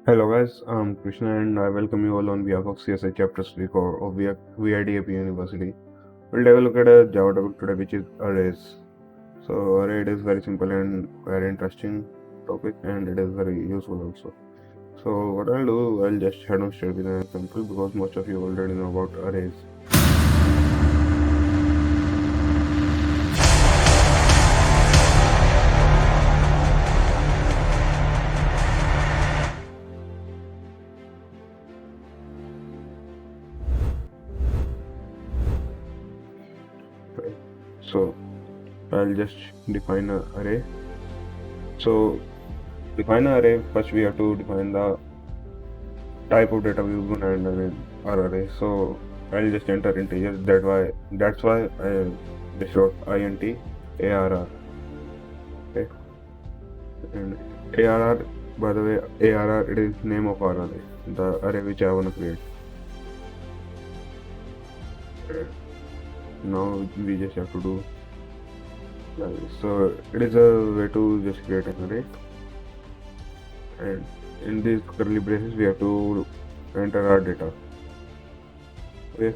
Hello guys, I'm Krishna and I welcome you all on behalf of CSI Chapter 3 of Vit-Ap University. We'll take a look at a Java topic today which is arrays. So array is very simple and very interesting topic and it is very useful also. So what I'll do, I'll just head on straight with an example because most of you already know about arrays. Right. So I'll just define an array. So define an array, first we have to define the type of data we will handle in our array. So I'll just enter integers. That's why I just wrote int arr. Okay, and arr, by the way, arr it is name of our array, the array which I want to create. Now we just have to do like this. So it is a way to just create an array, and in these curly braces we have to enter our data. Okay,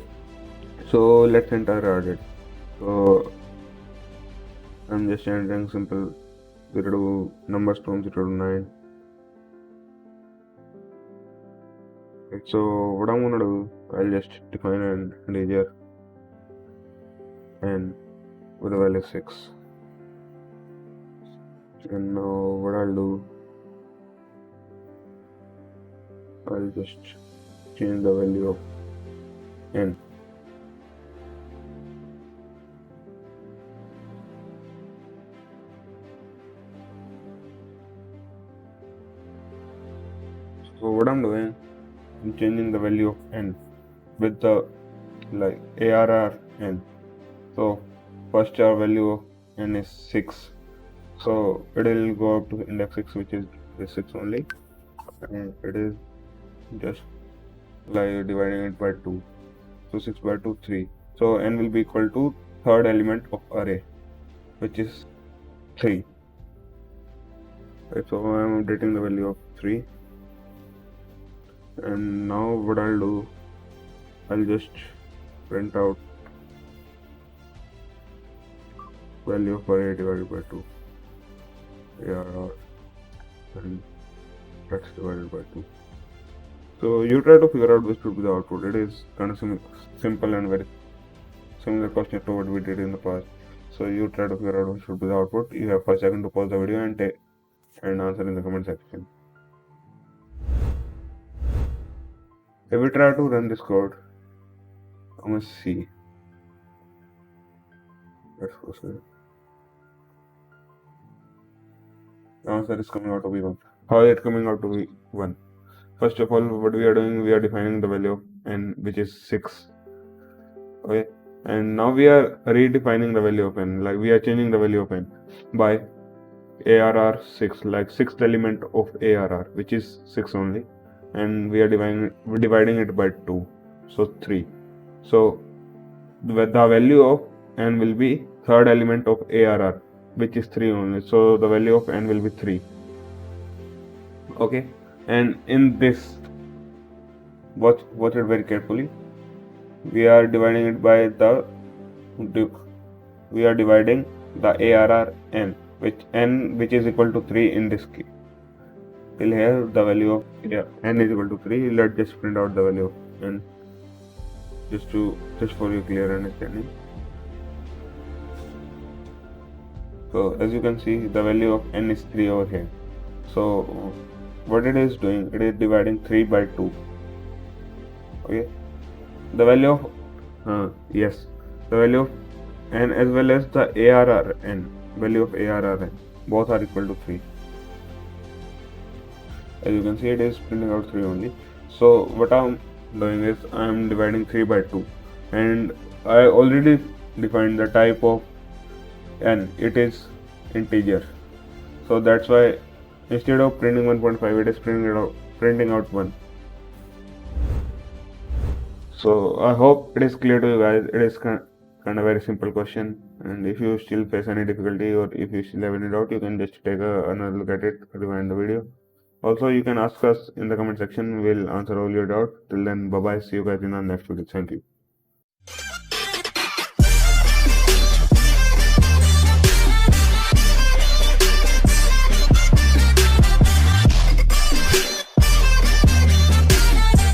so let's enter our data. So I'm just entering simple 0 to numbers from 0 to 9. Okay, so what I'm gonna do, I'll just define an integer and with the value 6. And now what I'll do, I'll just change the value of n. So what I'm doing, I'm changing the value of n with the like arr n. So first our value of n is 6. So it will go up to index 6, which is 6 only, and it is just like dividing it by 2. So 6 by 2, 3. So n will be equal to third element of array, which is 3. Right, so I am updating the value of 3. And now what I'll do, I'll just print out value of array divided by 2. ARR, and that's divided by 2. So you try to figure out which should be the output. It is kind of simple and very similar question to what we did in the past. So you try to figure out what should be the output. You have 5 seconds to pause the video and answer in the comment section. If we try to run this code, I'm gonna see. Let's go see. The answer is coming out to be 1. How is it coming out to be 1? First of all, what we are doing, we are defining the value of n, which is 6. Okay, and now we are redefining the value of n, like we are changing the value of n by arr 6, like sixth element of arr, which is 6 only, and we are dividing it by 2, so 3. So the value of n will be third element of arr, which is 3 only, so the value of n will be 3. Okay, and in this, watch it very carefully. We are dividing it by the arr n, which is equal to 3 in this case. Till here the value of n is equal to 3. Let's just print out the value of n just for your clear understanding. So as you can see, the value of n is 3 over here. So what it is doing, it is dividing 3 by 2. Okay, the value of the value of n as well as the arr n, value of arr n, both are equal to 3. As you can see, it is printing out 3 only. So what I'm doing is I'm dividing 3 by 2, and I already defined the type of n, it is integer. So that's why instead of printing 1.5, it is printing out 1. So I hope it is clear to you guys. It is kind of very simple question, and if you still face any difficulty or if you still have any doubt, you can just take another look at it, rewind the video, Also, you can ask us in the comment section. We'll answer all your doubts. Till then, bye bye. See you guys in our next video. Thank you.